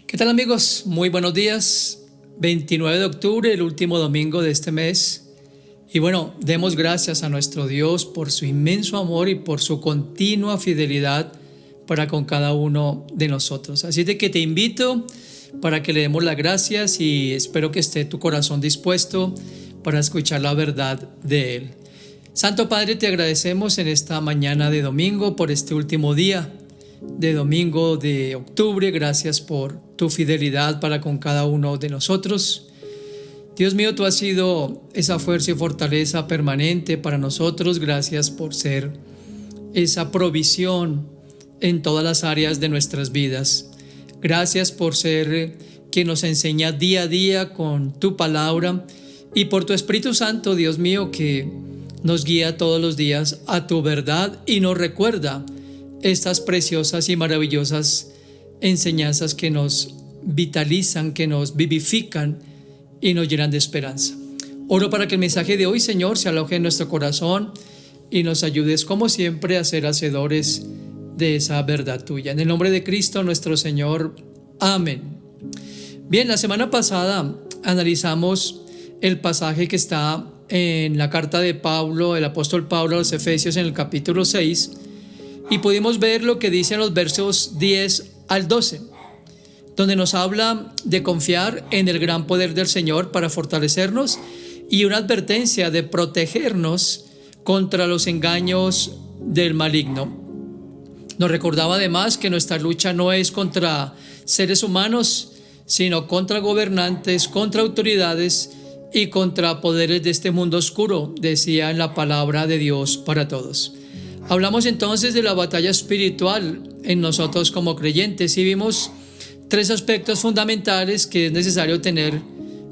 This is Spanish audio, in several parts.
¿Qué tal, amigos? Muy buenos días. 29 de octubre, el último domingo de este mes. Y bueno, demos gracias a nuestro Dios por su inmenso amor y por su continua fidelidad para con cada uno de nosotros. Así de que te invito para que le demos las gracias y espero que esté tu corazón dispuesto para escuchar la verdad de Él. Santo Padre, te agradecemos en esta mañana de domingo por este último día de domingo de octubre. Gracias por tu fidelidad para con cada uno de nosotros. Dios mío, tú has sido esa fuerza y fortaleza permanente para nosotros. Gracias por ser esa provisión en todas las áreas de nuestras vidas. Gracias por ser quien nos enseña día a día con tu palabra y por tu Espíritu Santo, Dios mío, que nos guía todos los días a tu verdad y nos recuerda estas preciosas y maravillosas enseñanzas que nos vitalizan, que nos vivifican y nos llenan de esperanza. Oro para que el mensaje de hoy, Señor, se aloje en nuestro corazón y nos ayudes, como siempre, a ser hacedores de esa verdad tuya. En el nombre de Cristo, nuestro Señor. Amén. Bien, la semana pasada analizamos el pasaje que está en la carta de Pablo, el apóstol Pablo a los Efesios, en el capítulo 6, y pudimos ver lo que dicen los versos 10 al 12, donde nos habla de confiar en el gran poder del Señor para fortalecernos y una advertencia de protegernos contra los engaños del maligno. Nos recordaba además que nuestra lucha no es contra seres humanos, sino contra gobernantes, contra autoridades y contra poderes de este mundo oscuro, decía en la palabra de Dios para todos. Hablamos entonces de la batalla espiritual en nosotros como creyentes y vimos tres aspectos fundamentales que es necesario tener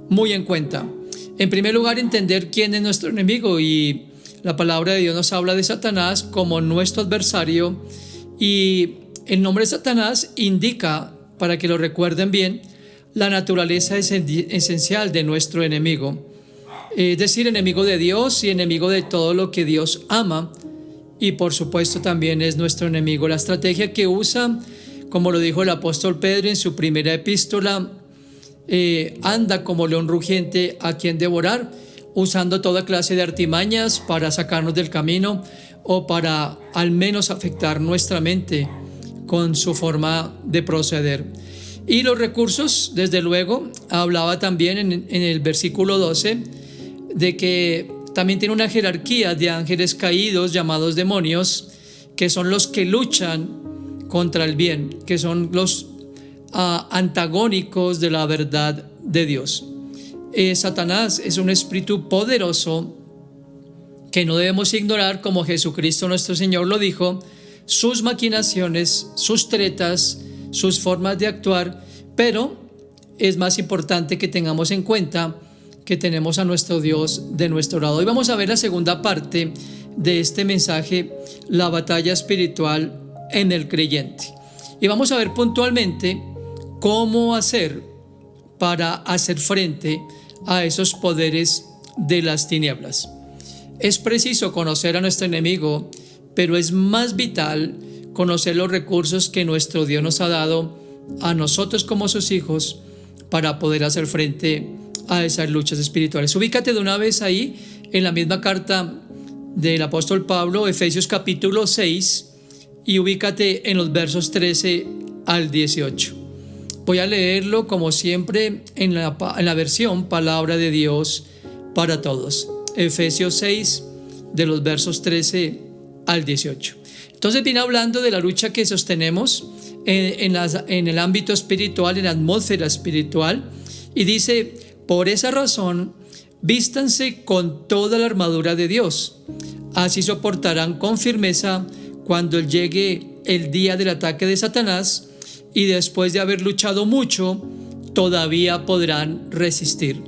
muy en cuenta. En primer lugar, entender quién es nuestro enemigo, y la palabra de Dios nos habla de Satanás como nuestro adversario, y el nombre de Satanás indica, para que lo recuerden bien, la naturaleza esencial de nuestro enemigo, es decir, enemigo de Dios y enemigo de todo lo que Dios ama. Y por supuesto también es nuestro enemigo. La estrategia que usa, como lo dijo el apóstol Pedro en su primera epístola, anda como león rugiente a quien devorar, usando toda clase de artimañas para sacarnos del camino o para al menos afectar nuestra mente con su forma de proceder. Y los recursos, desde luego, hablaba también en el versículo 12 de que también tiene una jerarquía de ángeles caídos llamados demonios, que son los que luchan contra el bien, que son los antagónicos de la verdad de Dios. Satanás es un espíritu poderoso que no debemos ignorar, como Jesucristo nuestro Señor lo dijo, sus maquinaciones, sus tretas, sus formas de actuar, pero es más importante que tengamos en cuenta que tenemos a nuestro Dios de nuestro lado. Hoy vamos a ver la segunda parte de este mensaje, la batalla espiritual en el creyente. Y vamos a ver puntualmente cómo hacer para hacer frente a esos poderes de las tinieblas. Es preciso conocer a nuestro enemigo, pero es más vital conocer los recursos que nuestro Dios nos ha dado a nosotros como sus hijos para poder hacer frente a esas luchas espirituales. Ubícate de una vez ahí en la misma carta del apóstol Pablo, Efesios capítulo 6, y ubícate en los versos 13 al 18. Voy a leerlo como siempre en la versión Palabra de Dios para Todos. Efesios 6, de los versos 13 al 18. Entonces viene hablando de la lucha que sostenemos en el ámbito espiritual, en la atmósfera espiritual, y dice: por esa razón, vístanse con toda la armadura de Dios. Así soportarán con firmeza cuando llegue el día del ataque de Satanás, y después de haber luchado mucho, todavía podrán resistir.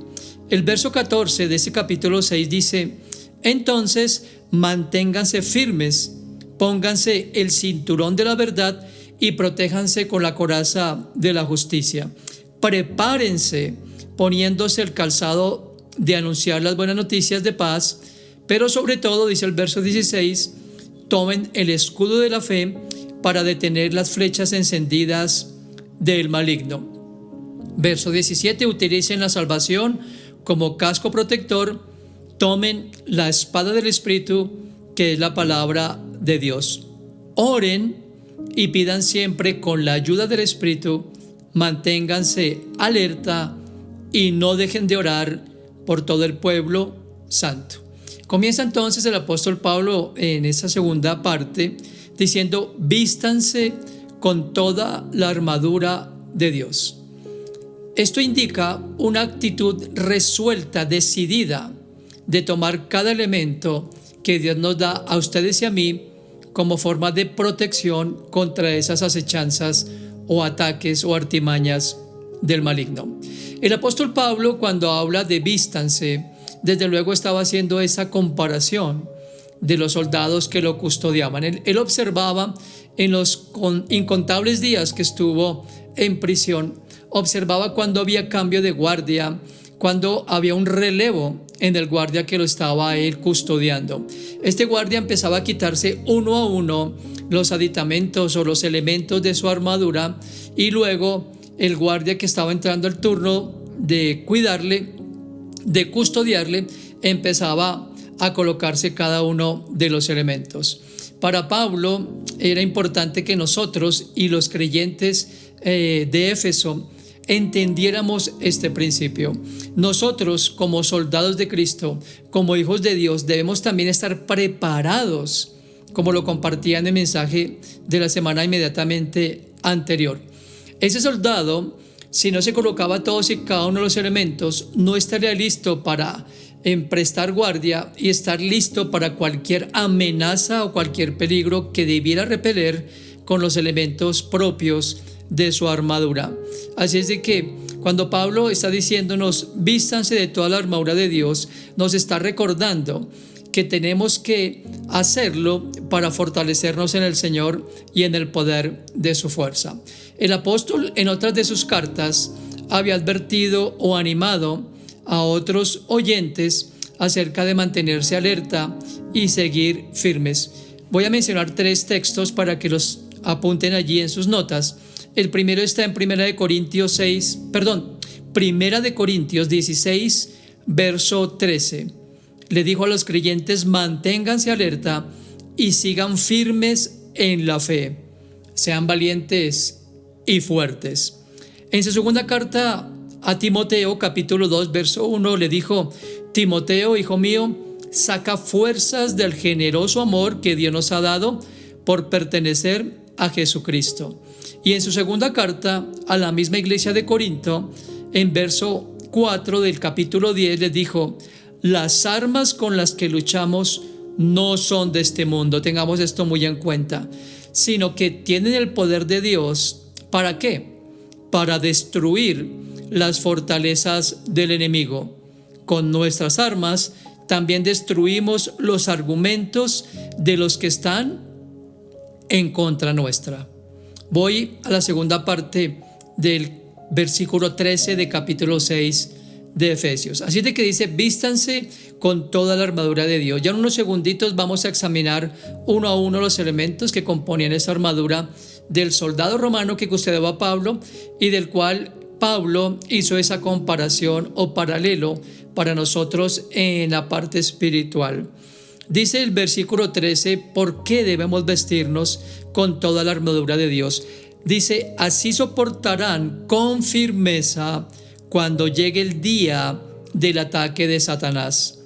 El verso 14 de ese capítulo 6 dice: entonces manténganse firmes, pónganse el cinturón de la verdad y protéjanse con la coraza de la justicia. Prepárense poniéndose el calzado de anunciar las buenas noticias de paz, pero sobre todo, dice el verso 16, tomen el escudo de la fe para detener las flechas encendidas del maligno. Verso 17, utilicen la salvación como casco protector, tomen la espada del Espíritu, que es la palabra de Dios. Oren y pidan siempre con la ayuda del Espíritu, manténganse alerta y no dejen de orar por todo el pueblo santo. Comienza entonces el apóstol Pablo en esta segunda parte diciendo: vístanse con toda la armadura de Dios. Esto indica una actitud resuelta, decidida, de tomar cada elemento que Dios nos da a ustedes y a mí como forma de protección contra esas acechanzas o ataques o artimañas del maligno. El apóstol Pablo, cuando habla de vístanse, desde luego estaba haciendo esa comparación de los soldados que lo custodiaban. Él observaba en los incontables días que estuvo en prisión, observaba cuando había cambio de guardia, cuando había un relevo en el guardia que lo estaba él custodiando. Este guardia empezaba a quitarse uno a uno los aditamentos o los elementos de su armadura, y luego el guardia que estaba entrando al turno de cuidarle, de custodiarle, empezaba a colocarse cada uno de los elementos. Para Pablo era importante que nosotros y los creyentes de Éfeso entendiéramos este principio. Nosotros, como soldados de Cristo, como hijos de Dios, debemos también estar preparados, como lo compartía en el mensaje de la semana inmediatamente anterior. Ese soldado, si no se colocaba todos y cada uno de los elementos, no estaría listo para prestar guardia y estar listo para cualquier amenaza o cualquier peligro que debiera repeler con los elementos propios de su armadura. Así es de que cuando Pablo está diciéndonos vístanse de toda la armadura de Dios, nos está recordando que tenemos que hacerlo para fortalecernos en el Señor y en el poder de su fuerza. El apóstol en otras de sus cartas había advertido o animado a otros oyentes acerca de mantenerse alerta y seguir firmes. Voy a mencionar 3 textos para que los apunten allí en sus notas. El primero está en Primera de Corintios 16, verso 13. Le dijo a los creyentes: manténganse alerta y sigan firmes en la fe. Sean valientes y fuertes. En su segunda carta a Timoteo, capítulo 2, verso 1, le dijo: Timoteo, hijo mío, saca fuerzas del generoso amor que Dios nos ha dado por pertenecer a Jesucristo. Y en su segunda carta a la misma iglesia de Corinto, en verso 4 del capítulo 10, les dijo: las armas con las que luchamos no son de este mundo, tengamos esto muy en cuenta, sino que tienen el poder de Dios. ¿Para qué? Para destruir las fortalezas del enemigo. Con nuestras armas también destruimos los argumentos de los que están en contra nuestra. Voy a la segunda parte del versículo 13 de capítulo 6 de Efesios. Así de que dice: vístanse con toda la armadura de Dios. Ya en unos segunditos vamos a examinar uno a uno los elementos que componían esa armadura del soldado romano que custodiaba a Pablo y del cual Pablo hizo esa comparación o paralelo para nosotros en la parte espiritual. Dice el versículo 13, ¿por qué debemos vestirnos con toda la armadura de Dios? Dice: así soportarán con firmeza cuando llegue el día del ataque de Satanás,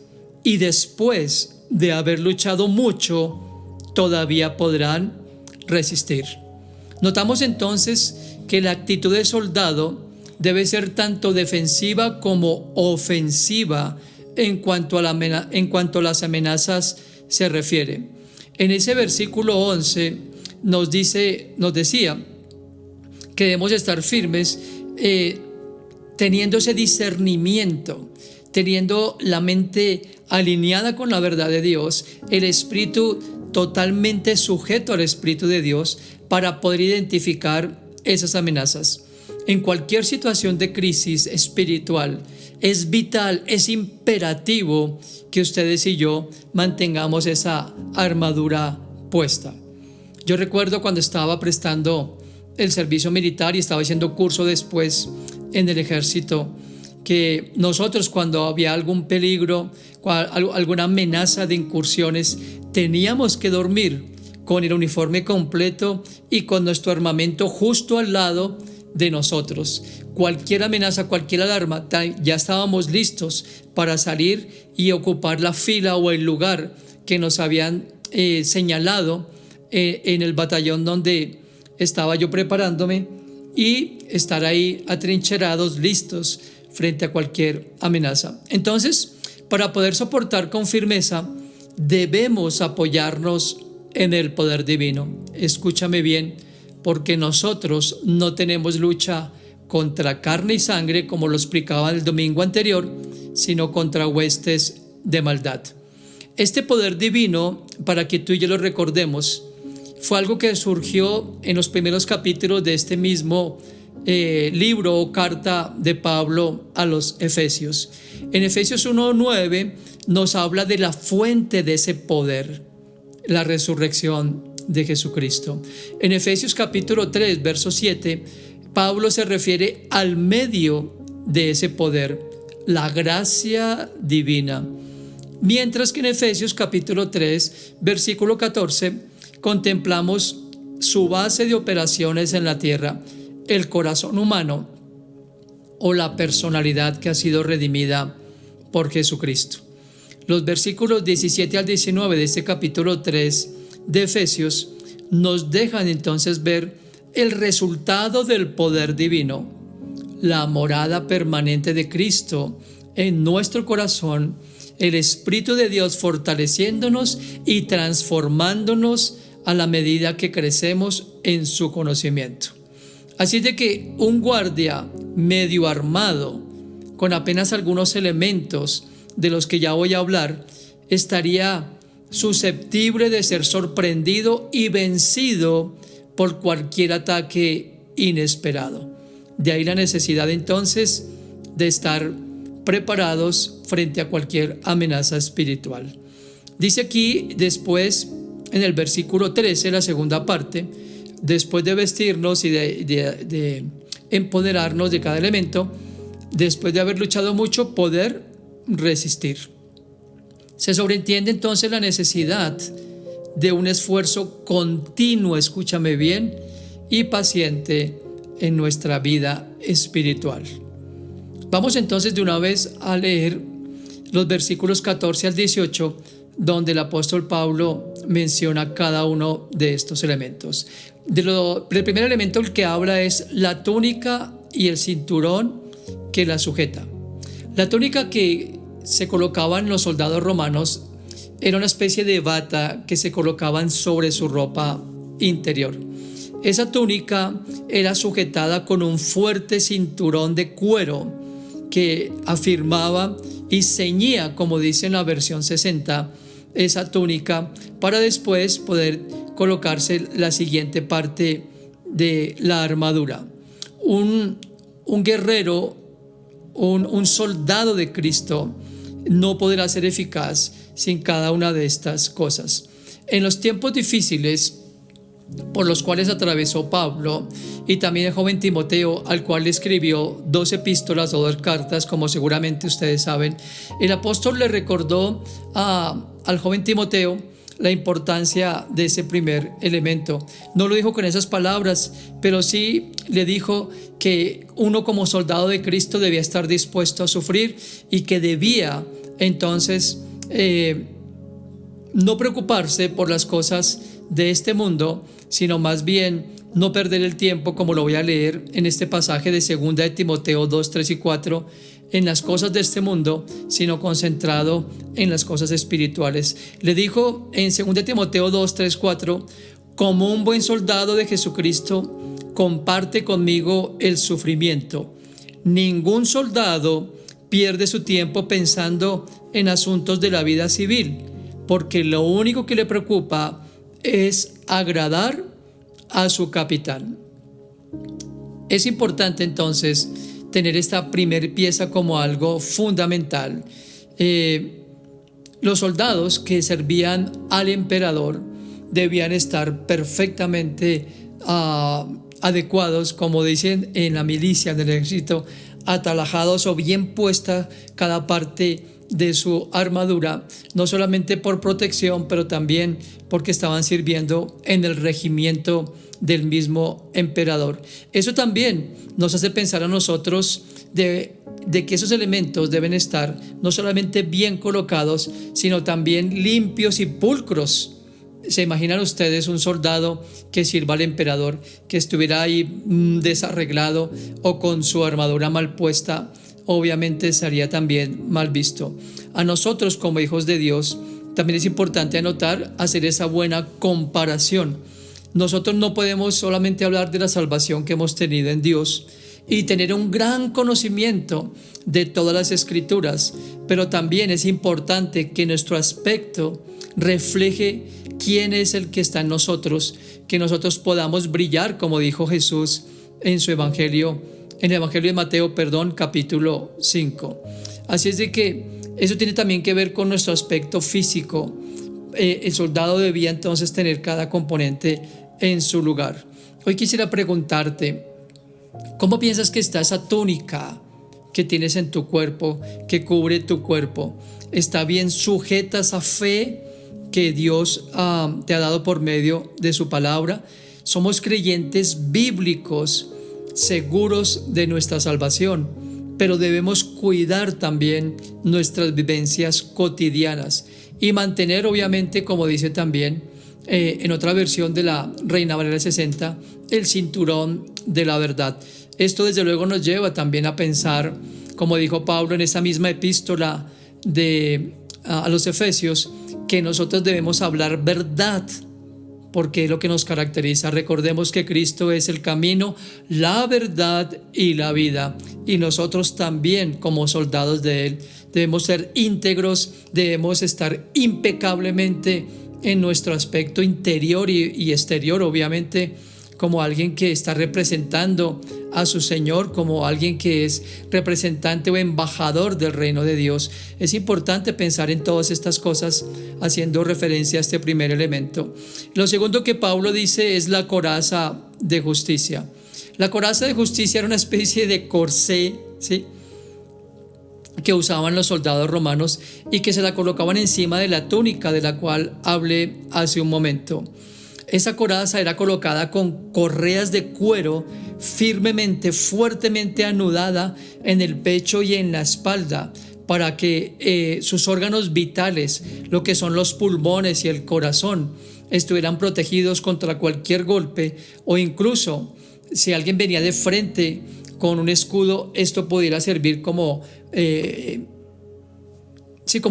y después de haber luchado mucho, todavía podrán resistir. Notamos entonces que la actitud del soldado debe ser tanto defensiva como ofensiva en cuanto a las amenazas se refiere. En ese versículo 11 nos decía que debemos estar firmes, teniendo ese discernimiento, teniendo la mente alineada con la verdad de Dios, el espíritu totalmente sujeto al Espíritu de Dios para poder identificar esas amenazas. En cualquier situación de crisis espiritual, es vital, es imperativo que ustedes y yo mantengamos esa armadura puesta. Yo recuerdo cuando estaba prestando el servicio militar y estaba haciendo curso después en el ejército que nosotros, cuando había algún peligro, alguna amenaza de incursiones, teníamos que dormir con el uniforme completo y con nuestro armamento justo al lado de nosotros. Cualquier amenaza, cualquier alarma, ya estábamos listos para salir y ocupar la fila o el lugar que nos habían señalado en el batallón donde estaba yo preparándome, y estar ahí atrincherados, listos frente a cualquier amenaza. Entonces, para poder soportar con firmeza, debemos apoyarnos en el poder divino. Escúchame bien, porque nosotros no tenemos lucha contra carne y sangre, como lo explicaba el domingo anterior, sino contra huestes de maldad. Este poder divino, para que tú y yo lo recordemos, fue algo que surgió en los primeros capítulos de este mismo libro o carta de Pablo a los Efesios. En Efesios 1:9 nos habla de la fuente de ese poder, la resurrección de Jesucristo. En Efesios capítulo 3, verso 7, Pablo se refiere al medio de ese poder, la gracia divina. Mientras que en Efesios capítulo 3, versículo 14, contemplamos su base de operaciones en la tierra, el corazón humano o la personalidad que ha sido redimida por Jesucristo. Los versículos 17 al 19 de este capítulo 3 de Efesios nos dejan entonces ver el resultado del poder divino, la morada permanente de Cristo en nuestro corazón, el Espíritu de Dios fortaleciéndonos y transformándonos a la medida que crecemos en su conocimiento. Así de que un guardia medio armado, con apenas algunos elementos de los que ya voy a hablar, estaría susceptible de ser sorprendido y vencido por cualquier ataque inesperado. De ahí la necesidad entonces de estar preparados frente a cualquier amenaza espiritual. Dice aquí después, en el versículo 13, la segunda parte, después de vestirnos y de empoderarnos de cada elemento, después de haber luchado mucho, poder resistir. Se sobreentiende entonces la necesidad de un esfuerzo continuo, escúchame bien, y paciente en nuestra vida espiritual. Vamos entonces de una vez a leer los versículos 14 al 18, donde el apóstol Pablo menciona cada uno de estos elementos. El primer elemento el que habla es la túnica y el cinturón que la sujeta. La túnica que se colocaban los soldados romanos era una especie de bata que se colocaban sobre su ropa interior. Esa túnica era sujetada con un fuerte cinturón de cuero que afirmaba y ceñía, como dice en la versión 60, esa túnica, para después poder colocarse la siguiente parte de la armadura. Un guerrero, un soldado de Cristo no podrá ser eficaz sin cada una de estas cosas. En los tiempos difíciles por los cuales atravesó Pablo y también el joven Timoteo, al cual le escribió 2 epístolas o 2 cartas, como seguramente ustedes saben, el apóstol le recordó al joven Timoteo la importancia de ese primer elemento. No lo dijo con esas palabras, pero sí le dijo que uno como soldado de Cristo debía estar dispuesto a sufrir y que debía entonces no preocuparse por las cosas de este mundo, sino más bien no perder el tiempo, como lo voy a leer en este pasaje de 2 de Timoteo 2, 3 y 4, en las cosas de este mundo, sino concentrado en las cosas espirituales. Le dijo en 2 de Timoteo 2, 3, 4, como un buen soldado de Jesucristo, comparte conmigo el sufrimiento. Ningún soldado pierde su tiempo pensando en asuntos de la vida civil, porque lo único que le preocupa es agradar a su capitán. Es importante entonces tener esta primer pieza como algo fundamental. Los soldados que servían al emperador debían estar perfectamente adecuados, como dicen en la milicia del ejército, atalajados o bien puesta cada parte de su armadura, no solamente por protección, pero también porque estaban sirviendo en el regimiento del mismo emperador. Eso también nos hace pensar a nosotros de que esos elementos deben estar no solamente bien colocados, sino también limpios y pulcros. ¿Se imaginan ustedes un soldado que sirva al emperador, que estuviera ahí desarreglado o con su armadura mal puesta? Obviamente sería también mal visto. A nosotros como hijos de Dios también es importante hacer esa buena comparación. Nosotros no podemos solamente hablar de la salvación que hemos tenido en Dios y tener un gran conocimiento de todas las escrituras, pero también es importante que nuestro aspecto refleje quién es el que está en nosotros, que nosotros podamos brillar, como dijo Jesús en su evangelio, en el evangelio de Mateo, capítulo 5. Así es de que eso tiene también que ver con nuestro aspecto físico. El soldado debía entonces tener cada componente en su lugar. Hoy quisiera preguntarte, ¿cómo piensas que está esa túnica que tienes en tu cuerpo, que cubre tu cuerpo? ¿Está bien sujeta esa fe que Dios te ha dado por medio de su palabra? Somos creyentes bíblicos, seguros de nuestra salvación, pero debemos cuidar también nuestras vivencias cotidianas y mantener, obviamente, como dice también en otra versión de la Reina Valera 60, el cinturón de la verdad. Esto desde luego nos lleva también a pensar, como dijo Pablo en esa misma epístola a los Efesios, que nosotros debemos hablar verdad, porque es lo que nos caracteriza. Recordemos que Cristo es el camino, la verdad y la vida, y nosotros también, como soldados de Él, debemos ser íntegros, debemos estar impecablemente en nuestro aspecto interior y exterior, obviamente, como alguien que está representando a su Señor, como alguien que es representante o embajador del reino de Dios. Es importante pensar en todas estas cosas haciendo referencia a este primer elemento. Lo segundo que Pablo dice es la coraza de justicia. La coraza de justicia era una especie de corsé, ¿sí?, que usaban los soldados romanos y que se la colocaban encima de la túnica de la cual hablé hace un momento. Esa coraza era colocada con correas de cuero firmemente, fuertemente anudada en el pecho y en la espalda, para que sus órganos vitales, lo que son los pulmones y el corazón, estuvieran protegidos contra cualquier golpe, o incluso si alguien venía de frente con un escudo, esto pudiera servir como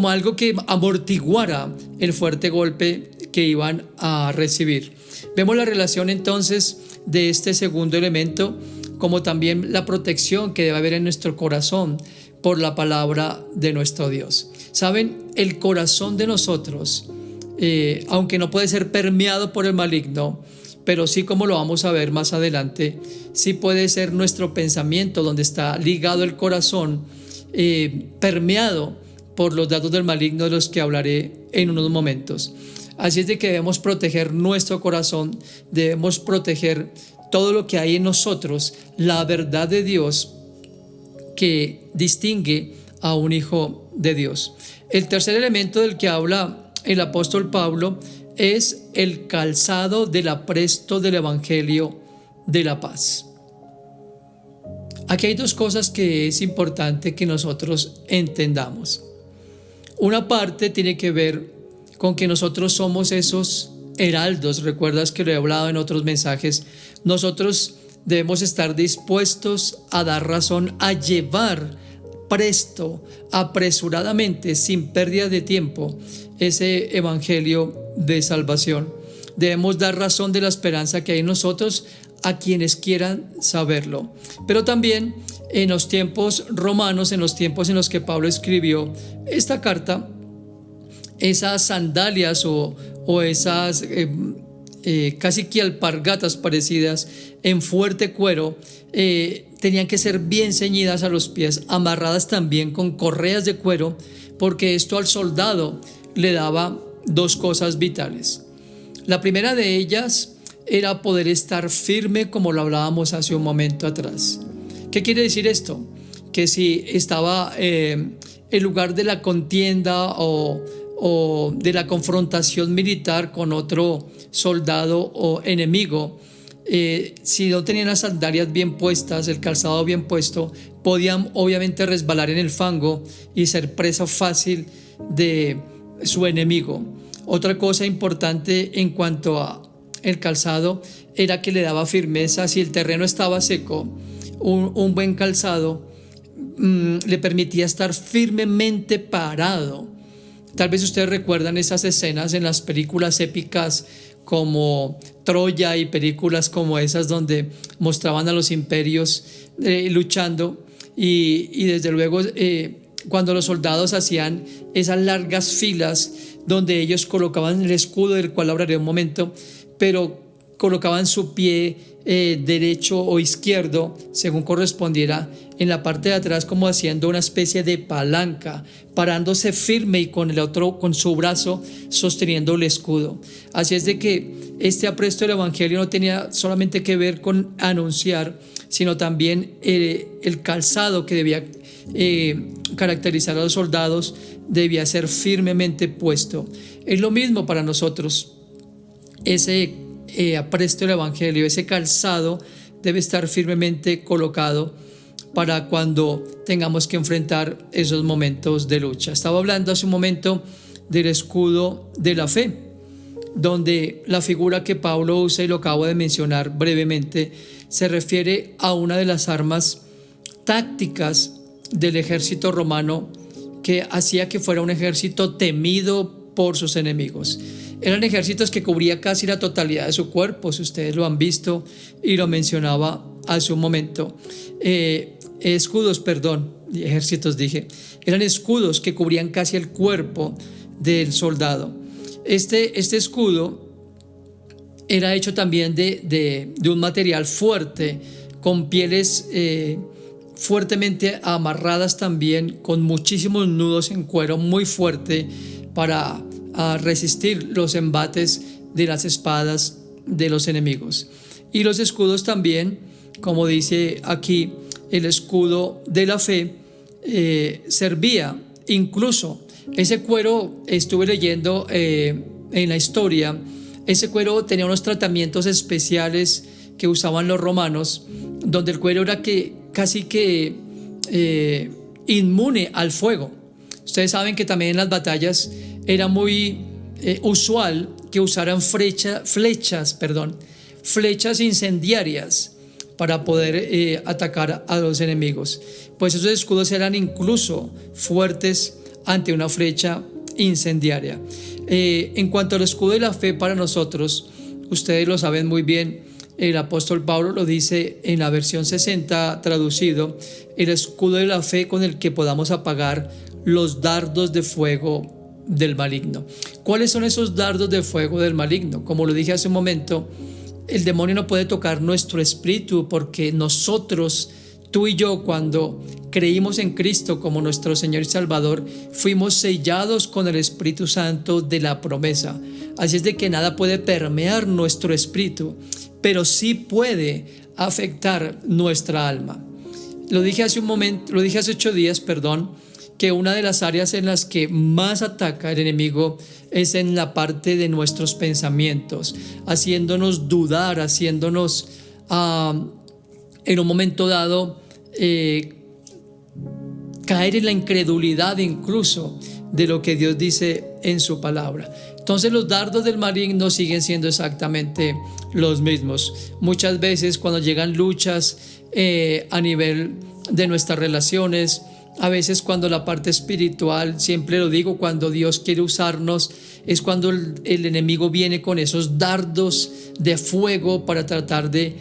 algo que amortiguara el fuerte golpe que iban a recibir. Vemos la relación entonces de este segundo elemento, como también la protección que debe haber en nuestro corazón por la palabra de nuestro Dios. Saben, el corazón de nosotros, aunque no puede ser permeado por el maligno, pero sí, como lo vamos a ver más adelante, sí puede ser nuestro pensamiento, donde está ligado el corazón, permeado por los datos del maligno, de los que hablaré en unos momentos. Así es de que debemos proteger nuestro corazón, debemos proteger todo lo que hay en nosotros, la verdad de Dios que distingue a un hijo de Dios. El tercer elemento del que habla el apóstol Pablo es el calzado del apresto del evangelio de la paz. Aquí hay dos cosas que es importante que nosotros entendamos. Una parte tiene que ver con que nosotros somos esos heraldos. Recuerdas que lo he hablado en otros mensajes. Nosotros debemos estar dispuestos a dar razón, a llevar presto, apresuradamente, sin pérdida de tiempo, ese evangelio de salvación. Debemos dar razón de la esperanza que hay en nosotros a quienes quieran saberlo. Pero también en los tiempos romanos, en los tiempos en los que Pablo escribió esta carta, esas sandalias o esas casi que alpargatas parecidas en fuerte cuero tenían que ser bien ceñidas a los pies, amarradas también con correas de cuero, porque esto al soldado le daba dos cosas vitales. La primera de ellas era poder estar firme, como lo hablábamos hace un momento atrás. ¿Qué quiere decir esto? Que si estaba en lugar de la contienda o de la confrontación militar con otro soldado o enemigo, si no tenían las sandalias bien puestas, el calzado bien puesto, podían obviamente resbalar en el fango y ser presa fácil de su enemigo. Otra cosa importante en cuanto a el calzado era que le daba firmeza. Si el terreno estaba seco, un buen calzado le permitía estar firmemente parado. Tal vez ustedes recuerdan esas escenas en las películas épicas como Troya y películas como esas donde mostraban a los imperios luchando y desde luego cuando los soldados hacían esas largas filas donde ellos colocaban el escudo, del cual hablaré un momento, pero colocaban su pie derecho o izquierdo, según correspondiera, en la parte de atrás, como haciendo una especie de palanca, parándose firme y con el otro, con su brazo, sosteniendo el escudo. Así es de que este apresto del evangelio no tenía solamente que ver con anunciar, sino también el calzado que debía caracterizar a los soldados debía ser firmemente puesto. Es lo mismo para nosotros. Ese apresto del evangelio, ese calzado debe estar firmemente colocado para cuando tengamos que enfrentar esos momentos de lucha. Estaba hablando hace un momento del escudo de la fe, donde la figura que Pablo usa, y lo acabo de mencionar brevemente, se refiere a una de las armas tácticas del ejército romano que hacía que fuera un ejército temido por sus enemigos. Eran ejércitos que cubría casi la totalidad de su cuerpo, si ustedes lo han visto, y lo mencionaba hace un momento. Ejércitos dije, eran escudos que cubrían casi el cuerpo del soldado. Este escudo era hecho también de un material fuerte, con pieles fuertemente amarradas también, con muchísimos nudos en cuero muy fuerte para resistir los embates de las espadas de los enemigos. Y los escudos también, como dice aquí, el escudo de la fe servía incluso, ese cuero, estuve leyendo en la historia, ese cuero tenía unos tratamientos especiales que usaban los romanos, donde el cuero era casi que inmune al fuego. Ustedes saben que también en las batallas era muy usual que usaran flechas incendiarias para poder atacar a los enemigos. Pues esos escudos eran incluso fuertes ante una flecha incendiaria. En cuanto al escudo de la fe para nosotros, ustedes lo saben muy bien, el apóstol Pablo lo dice en la versión 60 traducido, el escudo de la fe con el que podamos apagar los dardos de fuego del maligno. ¿Cuáles son esos dardos de fuego del maligno? Como lo dije hace un momento, el demonio no puede tocar nuestro espíritu, porque nosotros, tú y yo, cuando creímos en Cristo como nuestro Señor y Salvador, fuimos sellados con el Espíritu Santo de la promesa. Así es de que nada puede permear nuestro espíritu, pero sí puede afectar nuestra alma. Lo dije hace 8 días, que una de las áreas en las que más ataca el enemigo es en la parte de nuestros pensamientos, haciéndonos dudar, haciéndonos en un momento dado caer en la incredulidad incluso de lo que Dios dice en su palabra. Entonces los dardos del maligno siguen siendo exactamente los mismos. Muchas veces cuando llegan luchas a nivel de nuestras relaciones, a veces cuando la parte espiritual, siempre lo digo, cuando Dios quiere usarnos, es cuando el enemigo viene con esos dardos de fuego para tratar de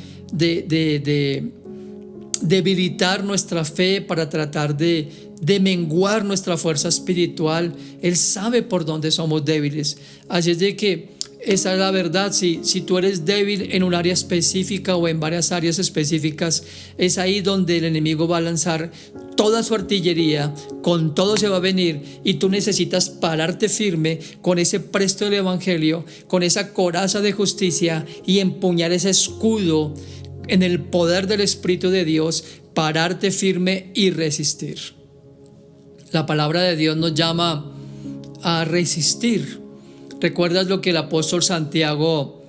debilitar nuestra fe, para tratar de menguar nuestra fuerza espiritual. Él sabe por dónde somos débiles. Así es de que esa es la verdad. Si tú eres débil en un área específica o en varias áreas específicas, es ahí donde el enemigo va a lanzar toda su artillería, con todo se va a venir, y tú necesitas pararte firme con ese presto del evangelio, con esa coraza de justicia y empuñar ese escudo en el poder del Espíritu de Dios, pararte firme y resistir. La palabra de Dios nos llama a resistir. ¿Recuerdas lo que el apóstol Santiago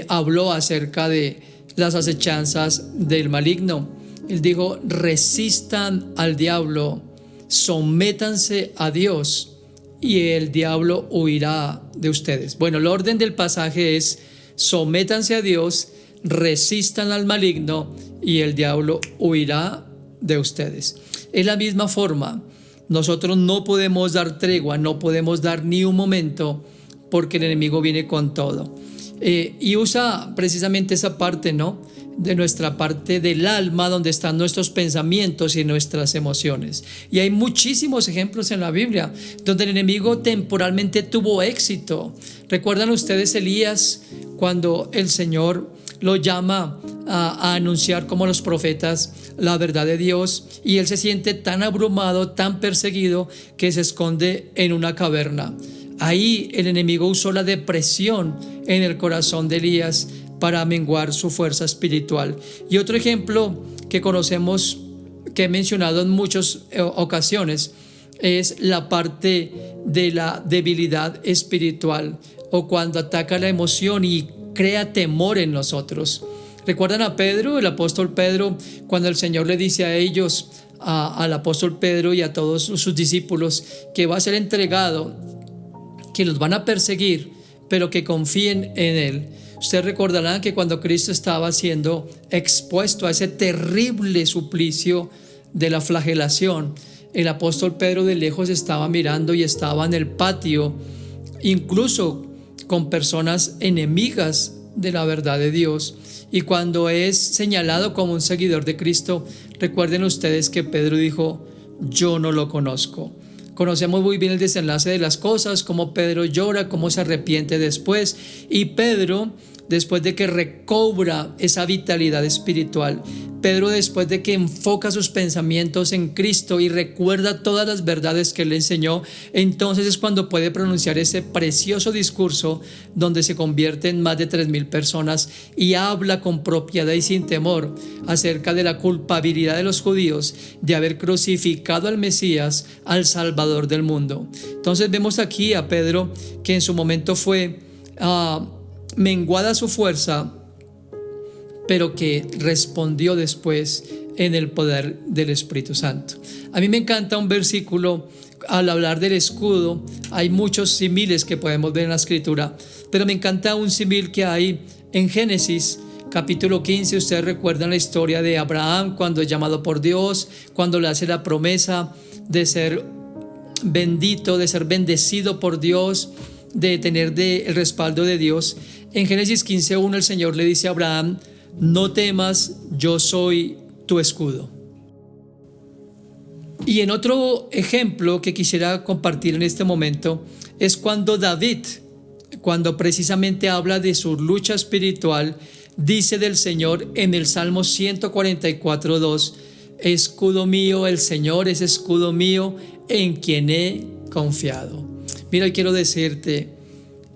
habló acerca de las acechanzas del maligno? Él dijo: resistan al diablo, sométanse a Dios y el diablo huirá de ustedes. Bueno, el orden del pasaje es: sométanse a Dios, resistan al maligno y el diablo huirá de ustedes. Es la misma forma. Nosotros no podemos dar tregua, no podemos dar ni un momento, porque el enemigo viene con todo. Y usa precisamente esa parte, ¿no?, de nuestra parte del alma, donde están nuestros pensamientos y nuestras emociones. Y hay muchísimos ejemplos en la Biblia donde el enemigo temporalmente tuvo éxito. ¿Recuerdan ustedes Elías, cuando el Señor lo llama a anunciar como los profetas la verdad de Dios, y él se siente tan abrumado, tan perseguido, que se esconde en una caverna? Ahí el enemigo usó la depresión en el corazón de Elías para menguar su fuerza espiritual. Y otro ejemplo que conocemos, que he mencionado en muchas ocasiones, es la parte de la debilidad espiritual, o cuando ataca la emoción y crea temor en nosotros. ¿Recuerdan a Pedro, el apóstol Pedro, cuando el Señor le dice a ellos, al apóstol Pedro y a todos sus discípulos, que va a ser entregado, que los van a perseguir, pero que confíen en Él? Ustedes recordarán que cuando Cristo estaba siendo expuesto a ese terrible suplicio de la flagelación, el apóstol Pedro de lejos estaba mirando y estaba en el patio, incluso con personas enemigas de la verdad de Dios. Y cuando es señalado como un seguidor de Cristo, recuerden ustedes que Pedro dijo: yo no lo conozco. Conocemos muy bien el desenlace de las cosas, cómo Pedro llora, cómo se arrepiente después. Y Pedro, después de que recobra esa vitalidad espiritual, Pedro, después de que enfoca sus pensamientos en Cristo y recuerda todas las verdades que él le enseñó, entonces es cuando puede pronunciar ese precioso discurso donde se convierte en más de 3,000 personas y habla con propiedad y sin temor acerca de la culpabilidad de los judíos de haber crucificado al Mesías, al Salvador del mundo. Entonces vemos aquí a Pedro, que en su momento fue menguada su fuerza, pero que respondió después en el poder del Espíritu Santo. A mí me encanta un versículo al hablar del escudo. Hay muchos símiles que podemos ver en la Escritura, pero me encanta un símil que hay en Génesis capítulo 15. Ustedes recuerdan la historia de Abraham, cuando es llamado por Dios, cuando le hace la promesa de ser bendito, de ser bendecido por Dios, de tener el respaldo de Dios. En Génesis 15:1 el Señor le dice a Abraham: no temas, yo soy tu escudo. Y en otro ejemplo que quisiera compartir en este momento es cuando David, cuando precisamente habla de su lucha espiritual, dice del Señor en el Salmo 144:2: escudo mío, el Señor es escudo mío, en quien he confiado. Mira, quiero decirte,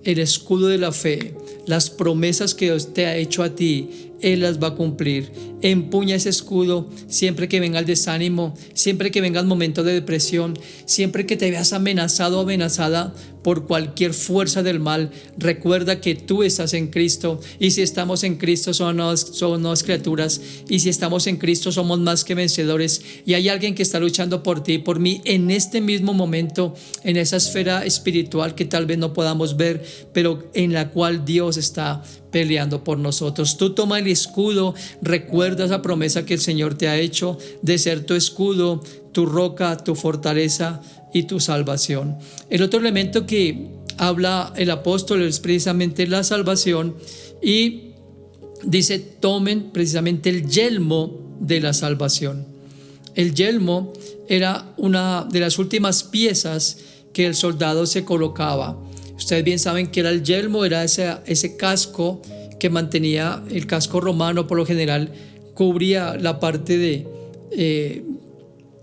el escudo de la fe, las promesas que Dios te ha hecho a ti, Él las va a cumplir. Empuña ese escudo siempre que venga el desánimo, siempre que venga el momento de depresión, siempre que te veas amenazado o amenazada por cualquier fuerza del mal. Recuerda que tú estás en Cristo, y si estamos en Cristo somos nuevas criaturas, y si estamos en Cristo somos más que vencedores. Y hay alguien que está luchando por ti y por mí en este mismo momento, en esa esfera espiritual que tal vez no podamos ver, pero en la cual Dios está peleando por nosotros. Tú toma el escudo, recuerda esa promesa que el Señor te ha hecho de ser tu escudo, tu roca, tu fortaleza y tu salvación. El otro elemento que habla el apóstol es precisamente la salvación, y dice: tomen precisamente el yelmo de la salvación. El yelmo era una de las últimas piezas que el soldado se colocaba. Ustedes bien saben que era el yelmo, era ese casco que mantenía, el casco romano por lo general cubría la parte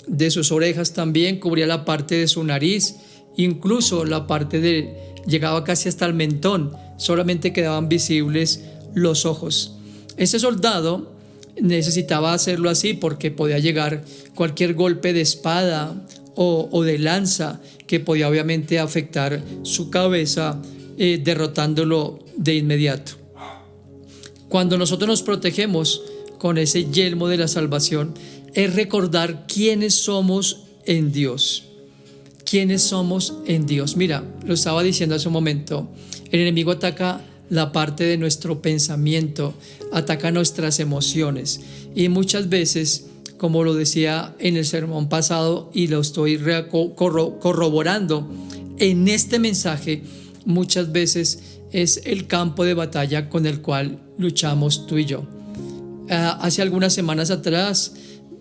de sus orejas también, cubría la parte de su nariz, incluso la parte llegaba casi hasta el mentón, solamente quedaban visibles los ojos. Ese soldado necesitaba hacerlo así porque podía llegar cualquier golpe de espada o de lanza que podía obviamente afectar su cabeza, derrotándolo de inmediato. Cuando nosotros nos protegemos con ese yelmo de la salvación, es recordar quiénes somos en Dios. ¿Quiénes somos en Dios? Mira, lo estaba diciendo hace un momento, el enemigo ataca la parte de nuestro pensamiento, ataca nuestras emociones y muchas veces, como lo decía en el sermón pasado y lo estoy corroborando en este mensaje, muchas veces es el campo de batalla con el cual luchamos tú y yo. Hace algunas semanas atrás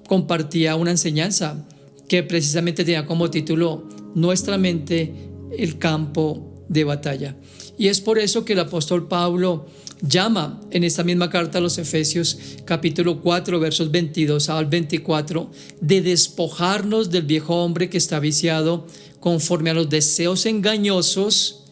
compartía una enseñanza que precisamente tenía como título Nuestra mente, el campo de batalla. Y es por eso que el apóstol Pablo llama en esta misma carta a los Efesios capítulo 4 versos 22 al 24 de despojarnos del viejo hombre que está viciado conforme a los deseos engañosos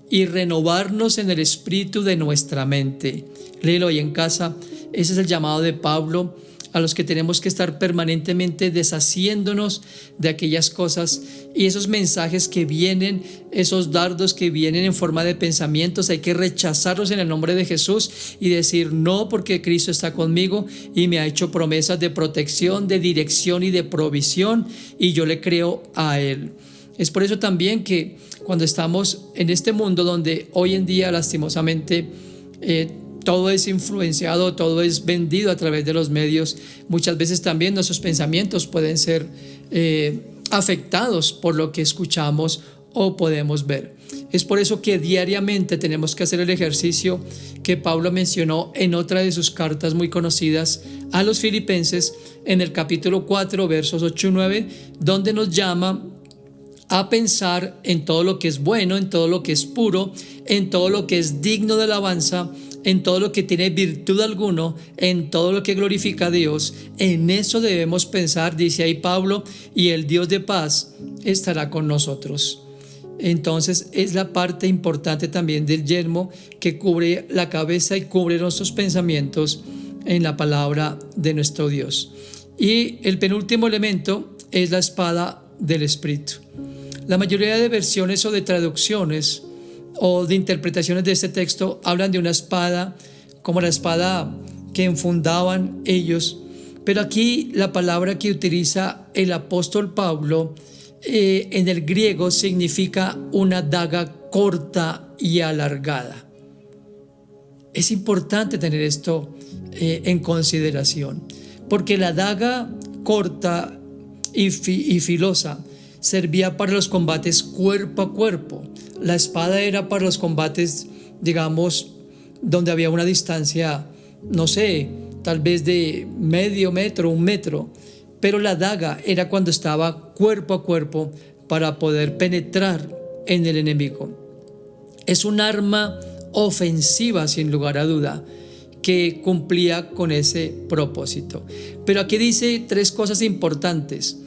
y renovarnos en el espíritu de nuestra mente. Léelo ahí en casa. Ese es el llamado de Pablo a los que tenemos que estar permanentemente deshaciéndonos de aquellas cosas y esos mensajes que vienen, esos dardos que vienen en forma de pensamientos, hay que rechazarlos en el nombre de Jesús y decir no, porque Cristo está conmigo y me ha hecho promesas de protección, de dirección y de provisión y yo le creo a Él. Es por eso también que cuando estamos en este mundo donde hoy en día lastimosamente todo es influenciado, todo es vendido a través de los medios, muchas veces también nuestros pensamientos pueden ser afectados por lo que escuchamos o podemos ver. Es por eso que diariamente tenemos que hacer el ejercicio que Pablo mencionó en otra de sus cartas muy conocidas a los Filipenses, en el capítulo 4 versos 8 y 9, donde nos llama a pensar en todo lo que es bueno, en todo lo que es puro, en todo lo que es digno de alabanza, en todo lo que tiene virtud alguno, en todo lo que glorifica a Dios. En eso debemos pensar, dice ahí Pablo, y el Dios de paz estará con nosotros. Entonces es la parte importante también del yelmo que cubre la cabeza y cubre nuestros pensamientos en la palabra de nuestro Dios. Y el penúltimo elemento es la espada del Espíritu. La mayoría de versiones o de traducciones o de interpretaciones de este texto hablan de una espada como la espada que enfundaban ellos, pero aquí la palabra que utiliza el apóstol Pablo en el griego significa una daga corta y alargada. Es importante tener esto en consideración, porque la daga corta y filosa servía para los combates cuerpo a cuerpo. La espada era para los combates, digamos, donde había una distancia, no sé, tal vez de medio metro, 1 metro, pero la daga era cuando estaba cuerpo a cuerpo para poder penetrar en el enemigo. Es un arma ofensiva, sin lugar a duda, que cumplía con ese propósito. Pero aquí dice 3 cosas importantes.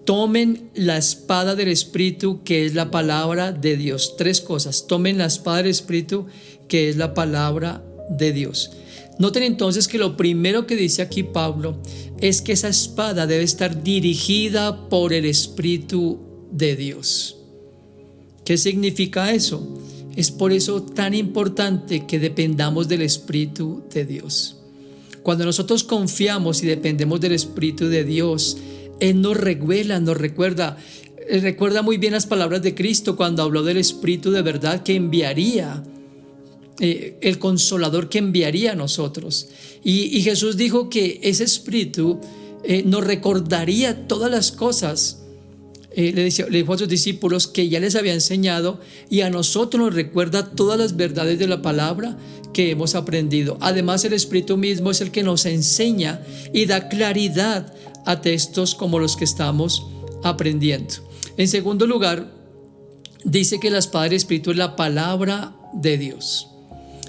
Tomen la espada del Espíritu, que es la palabra de Dios. 3 cosas. Tomen la espada del Espíritu, que es la palabra de Dios. Noten entonces que lo primero que dice aquí Pablo es que esa espada debe estar dirigida por el Espíritu de Dios. ¿Qué significa eso? Es por eso tan importante que dependamos del Espíritu de Dios. Cuando nosotros confiamos y dependemos del Espíritu de Dios, Él nos revela, nos recuerda muy bien las palabras de Cristo cuando habló del Espíritu de verdad que enviaría, el Consolador que enviaría a nosotros. Y Jesús dijo que ese Espíritu nos recordaría todas las cosas. Le dijo a sus discípulos que ya les había enseñado, y a nosotros nos recuerda todas las verdades de la palabra que hemos aprendido. Además, el Espíritu mismo es el que nos enseña y da claridad a textos como los que estamos aprendiendo. En segundo lugar, dice que la espada del Espíritu es la palabra de Dios.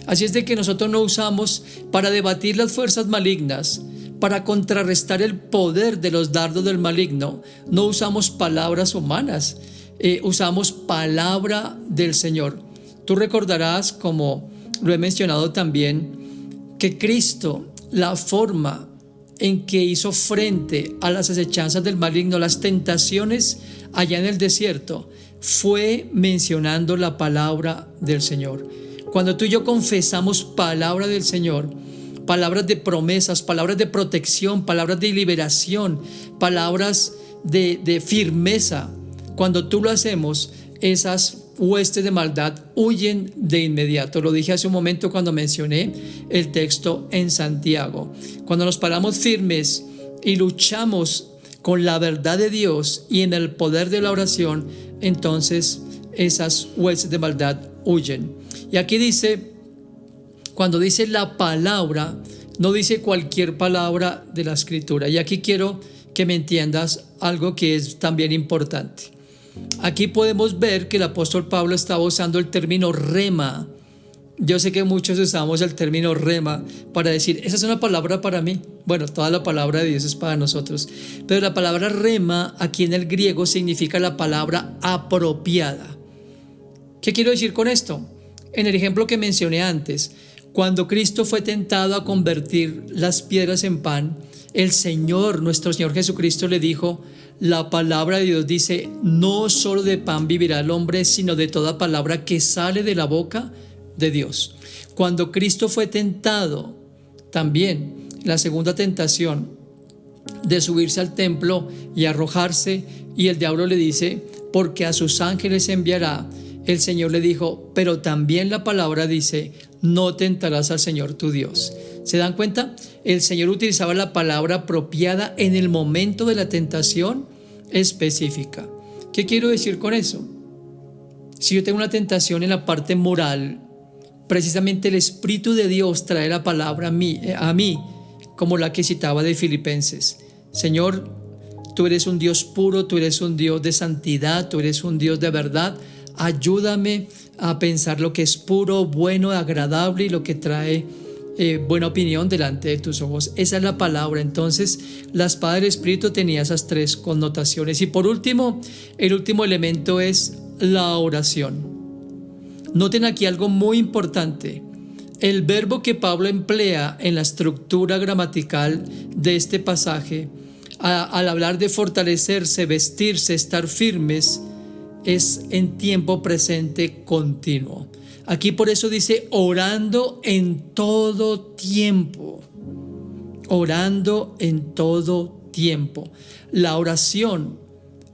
Así es de que nosotros no usamos para debatir las fuerzas malignas, para contrarrestar el poder de los dardos del maligno, no usamos palabras humanas, usamos palabra del Señor. Tú recordarás, como lo he mencionado también, que Cristo, la forma en que hizo frente a las acechanzas del maligno, las tentaciones allá en el desierto, fue mencionando la palabra del Señor. Cuando tú y yo confesamos palabra del Señor, palabras de promesas, palabras de protección, palabras de liberación, palabras de firmeza, cuando tú lo hacemos, esas huestes de maldad huyen de inmediato. Lo dije hace un momento cuando mencioné el texto en Santiago. Cuando nos paramos firmes y luchamos con la verdad de Dios y en el poder de la oración, entonces esas huestes de maldad huyen. Y aquí dice, cuando dice la palabra, no dice cualquier palabra de la Escritura. Y aquí quiero que me entiendas algo que es también importante. Aquí podemos ver que el apóstol Pablo estaba usando el término rema. Yo sé que muchos usamos el término rema para decir, esa es una palabra para mí. Bueno, toda la palabra de Dios es para nosotros. Pero la palabra rema aquí en el griego significa la palabra apropiada. ¿Qué quiero decir con esto? En el ejemplo que mencioné antes, cuando Cristo fue tentado a convertir las piedras en pan, el Señor, nuestro Señor Jesucristo, le dijo, la palabra de Dios dice, no solo de pan vivirá el hombre, sino de toda palabra que sale de la boca de Dios. Cuando Cristo fue tentado, también la segunda tentación de subirse al templo y arrojarse, y el diablo le dice, porque a sus ángeles enviará, el Señor le dijo, pero también la palabra dice, no tentarás al Señor tu Dios. ¿Se dan cuenta? El Señor utilizaba la palabra apropiada en el momento de la tentación específica. ¿Qué quiero decir con eso? Si yo tengo una tentación en la parte moral, precisamente el Espíritu de Dios trae la palabra a mí, como la que citaba de Filipenses. Señor, tú eres un Dios puro, tú eres un Dios de santidad, tú eres un Dios de verdad. Ayúdame a pensar lo que es puro, bueno, agradable y lo que trae buena opinión delante de tus ojos. Esa es la palabra. Entonces, la espada del Espíritu tenía esas tres connotaciones. Y por último, el último elemento es la oración. Noten aquí algo muy importante. El verbo que Pablo emplea en la estructura gramatical de este pasaje, al hablar de fortalecerse, vestirse, estar firmes, es en tiempo presente continuo. Aquí por eso dice orando en todo tiempo. Orando en todo tiempo. La oración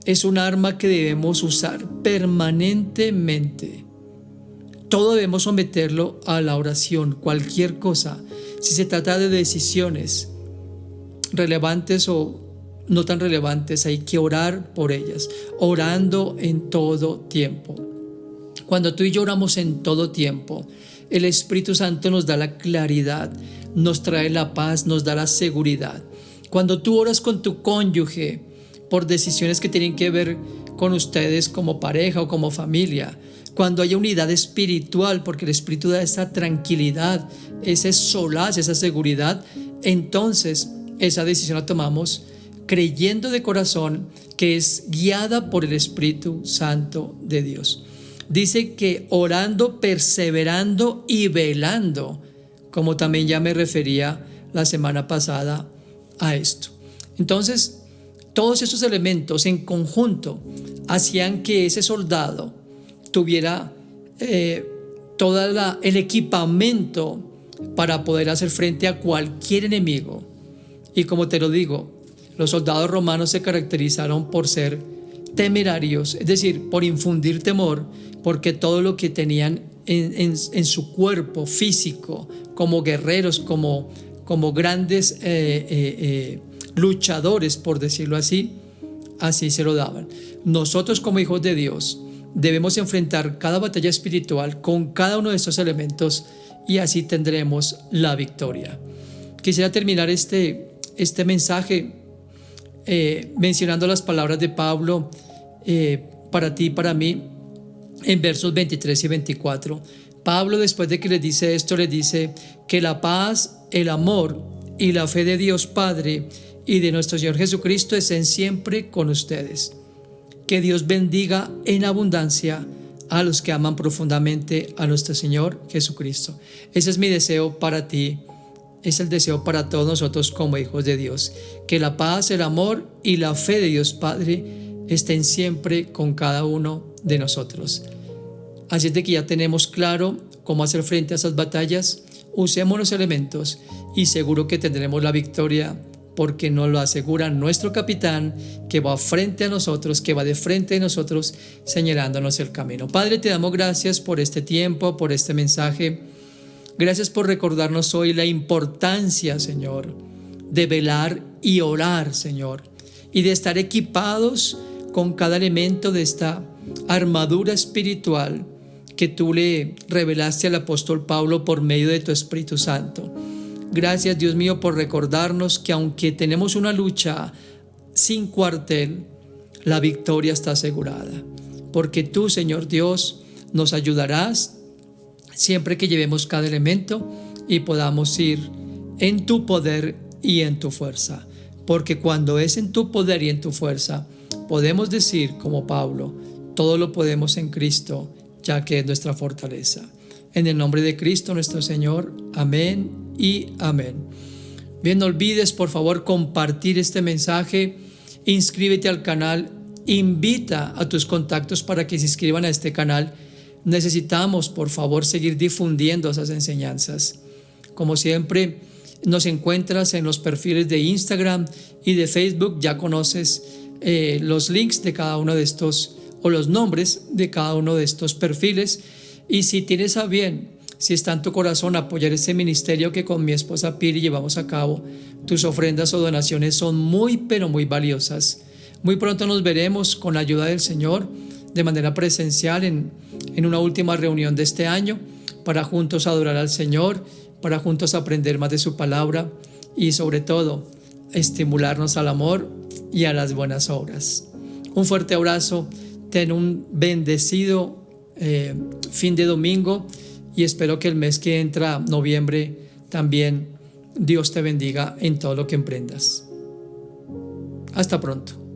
es un arma que debemos usar permanentemente. Todo debemos someterlo a la oración, cualquier cosa. Si se trata de decisiones relevantes o no tan relevantes, hay que orar por ellas, orando en todo tiempo. Cuando tú y yo oramos en todo tiempo, el Espíritu Santo nos da la claridad, nos trae la paz, nos da la seguridad. Cuando tú oras con tu cónyuge por decisiones que tienen que ver con ustedes como pareja o como familia, cuando haya unidad espiritual, porque el Espíritu da esa tranquilidad, ese solaz, esa seguridad, entonces esa decisión la tomamos creyendo de corazón que es guiada por el Espíritu Santo de Dios. Dice que orando, perseverando y velando, como también ya me refería la semana pasada a esto. Entonces, todos esos elementos en conjunto hacían que ese soldado tuviera todo el equipamiento para poder hacer frente a cualquier enemigo. Y como te lo digo, los soldados romanos se caracterizaron por ser temerarios, es decir, por infundir temor, porque todo lo que tenían en su cuerpo físico, como guerreros, como grandes luchadores, por decirlo así se lo daban. Nosotros como hijos de Dios debemos enfrentar cada batalla espiritual con cada uno de estos elementos y así tendremos la victoria. Quisiera terminar este mensaje mencionando las palabras de Pablo para ti y para mí en versos 23 y 24. Pablo, después de que les dice esto, les dice que la paz, el amor y la fe de Dios Padre y de nuestro Señor Jesucristo estén siempre con ustedes. Que Dios bendiga en abundancia a los que aman profundamente a nuestro Señor Jesucristo. Ese es mi deseo para ti, es el deseo para todos nosotros como hijos de Dios. Que la paz, el amor y la fe de Dios Padre estén siempre con cada uno de nosotros. Así es de que ya tenemos claro cómo hacer frente a esas batallas. Usemos los elementos y seguro que tendremos la victoria, porque nos lo asegura nuestro capitán, que va frente a nosotros, que va de frente de nosotros, señalándonos el camino. Padre, te damos gracias por este tiempo, por este mensaje. Gracias por recordarnos hoy la importancia, Señor, de velar y orar, Señor, y de estar equipados con cada elemento de esta armadura espiritual que tú le revelaste al apóstol Pablo por medio de tu Espíritu Santo. Gracias, Dios mío, por recordarnos que aunque tenemos una lucha sin cuartel, la victoria está asegurada. Porque tú, Señor Dios, nos ayudarás siempre que llevemos cada elemento y podamos ir en tu poder y en tu fuerza. Porque cuando es en tu poder y en tu fuerza, podemos decir como Pablo, todo lo podemos en Cristo, ya que es nuestra fortaleza. En el nombre de Cristo nuestro Señor. Amén y amén. Bien, no olvides por favor compartir este mensaje, inscríbete al canal, invita a tus contactos para que se inscriban a este canal. Necesitamos por favor seguir difundiendo esas enseñanzas. Como siempre, nos encuentras en los perfiles de Instagram y de Facebook. Ya conoces los links de cada uno de estos, o los nombres de cada uno de estos perfiles. Y si tienes a bien, si está en tu corazón apoyar este ministerio que con mi esposa Piri llevamos a cabo, tus ofrendas o donaciones son muy pero muy valiosas. Muy pronto nos veremos con la ayuda del Señor de manera presencial en una última reunión de este año, para juntos adorar al Señor, para juntos aprender más de su palabra y sobre todo estimularnos al amor y a las buenas obras. Un fuerte abrazo, ten un bendecido fin de domingo y espero que el mes que entra, noviembre, también Dios te bendiga en todo lo que emprendas. Hasta pronto.